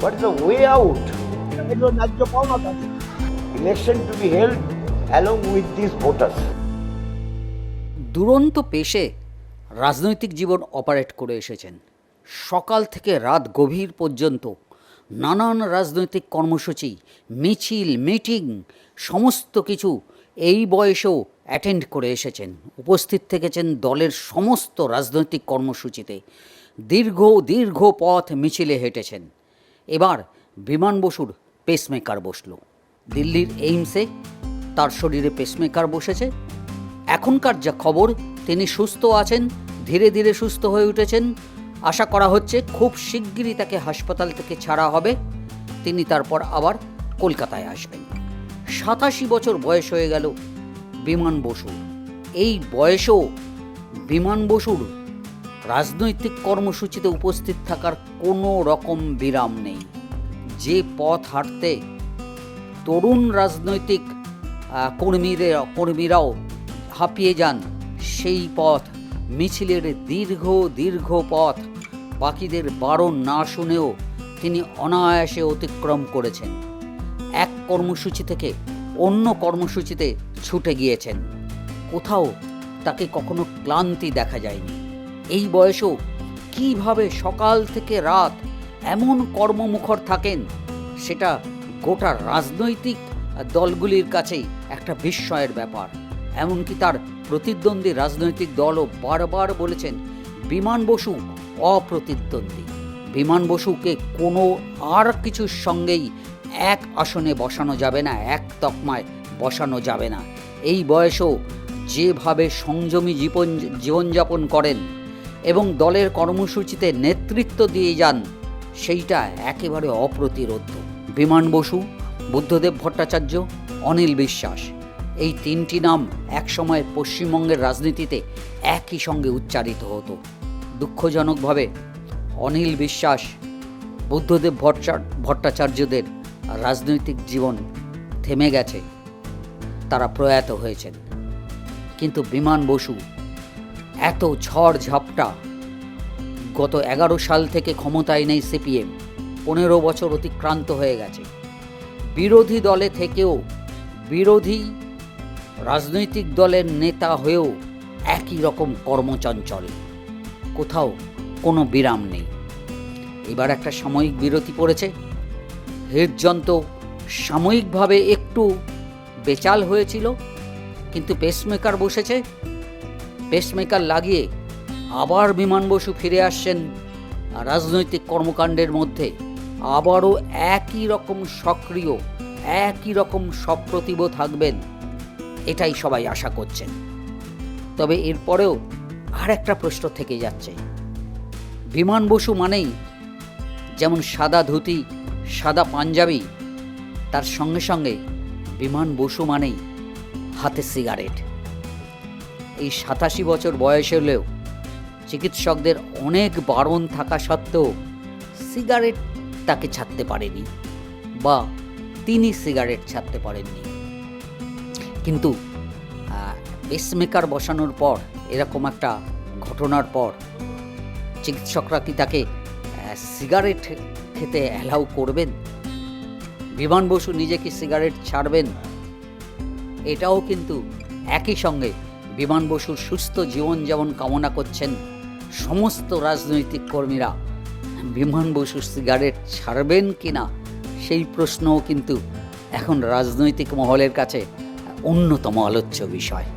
What is the way out? Election to be held along with these voters. দুরন্ত পেশে রাজনৈতিক জীবন operate করে এসেছেন। সকাল থেকে রাত গভীর পর্যন্ত নানান রাজনৈতিক কর্মসূচি, মিছিল, মিটিং সমস্ত কিছু এই বয়সেও অ্যাটেন্ড করে এসেছেন। উপস্থিত থেকেছেন দলের সমস্ত রাজনৈতিক কর্মসূচিতে। দীর্ঘ দীর্ঘ পথ মিছিলে হেঁটেছেন। এবার বিমান বসুর পেসমেকার বসল। দিল্লির এইমসে তার শরীরে পেসমেকার বসেছে। এখনকার যা খবর, তিনি সুস্থ আছেন, ধীরে ধীরে সুস্থ হয়ে উঠেছেন। আশা করা হচ্ছে খুব শিগগিরই তাকে হাসপাতাল থেকে ছাড়া হবে। তিনি তারপর আবার কলকাতায় আসবেন। 87 বছর বয়স হয়ে গেল বিমান বসুর। এই বয়সেও বিমান বসুর রাজনৈতিক কর্মসূচিতে উপস্থিত থাকার কোনো রকম বিরাম নেই। যে পথ হাঁটতে তরুণ রাজনৈতিক কর্মীরাও হাঁপিয়ে যান, সেই পথ, মিছিলের দীর্ঘ দীর্ঘ পথ বাকিদের বারণ না শুনেও তিনি অনায়াসে অতিক্রম করেছেন। এক কর্মসূচি থেকে অন্য কর্মসূচিতে ছুটে গিয়েছেন। কোথাও তাকে কখনো ক্লান্তি দেখা যায়নি। এই বয়সেও কীভাবে সকাল থেকে রাত এমন কর্মমুখর থাকেন, সেটা গোটা রাজনৈতিক দলগুলির কাছেই একটা বিস্ময়ের ব্যাপার। এমনকি তার প্রতিদ্বন্দ্বী রাজনৈতিক দলও বারবার বলেছেন বিমান বসু অপ্রতিদ্বন্দ্বী। বিমান বসুকে কোনো আর কিছুর সঙ্গেই এক আসনে বসানো যাবে না, এক তকমায় বসানো যাবে না। এই বয়সেও যেভাবে সংযমী জীবনযাপন করেন এবং দলের কর্মসূচিতে নেতৃত্ব দিয়ে যান, সেইটা একেবারে অপ্রতিরোধ্য। বিমান বসু, বুদ্ধদেব ভট্টাচার্য, অনিল বিশ্বাস, এই তিনটি নাম একসময় পশ্চিমবঙ্গের রাজনীতিতে একই সঙ্গে উচ্চারিত হতো। দুঃখজনকভাবে অনিল বিশ্বাস, বুদ্ধদেব ভট্টাচার্যদের রাজনৈতিক জীবন থেমে গেছে, তারা প্রয়াত হয়েছেন। কিন্তু বিমান বসু এত ঝড় ঝাপটা, গত 11 সাল থেকে ক্ষমতায় নেই সিপিএম, 15 বছর অতিক্রান্ত হয়ে গেছে। বিরোধী দলে থেকেও, বিরোধী রাজনৈতিক দলের নেতা হয়েও একই রকম কর্মচঞ্চল, কোথাও কোনো বিরাম নেই। এবার একটা সাময়িক বিরতি পড়েছে। হৃদযন্ত্র সাময়িকভাবে একটু বেচাল হয়েছিল, কিন্তু পেসমেকার বসেছে। পেসমেকার লাগিয়ে আবার বিমান বসু ফিরে আসছেন রাজনৈতিক কর্মকাণ্ডের মধ্যে। আবারও একই রকম সক্রিয়, একই রকম সপ্রতিভ থাকবেন, এটাই সবাই আশা করছেন। তবে এরপরেও আর একটা প্রশ্ন থেকে যাচ্ছে। বিমান বসু মানেই যেমন সাদা ধুতি, সাদা পাঞ্জাবি, তার সঙ্গে সঙ্গে বিমান বসু মানেই হাতে সিগারেট। এই 87 বছর বয়স হলেও চিকিৎসকদের অনেক বারণ থাকা সত্ত্বেও সিগারেট তাকে ছাড়তে পারেনি, বা তিনি সিগারেট ছাড়তে পারেননি। কিন্তু পেসমেকার বসানোর পর, এরকম একটা ঘটনার পর, চিকিৎসকরা কি তাকে সিগারেট খেতে অ্যালাউ করবেন? বিমান বসু নিজে কি সিগারেট ছাড়বেন? এটাও কিন্তু একই সঙ্গে বিমান বসুর সুস্থ জীবন যেমন কামনা করছেন সমস্ত রাজনৈতিক কর্মীরা, বিমান বসু সিগারেট ছাড়বেন কি না সেই প্রশ্নও কিন্তু এখন রাজনৈতিক মহলের কাছে অন্যতম আলোচ্য বিষয়।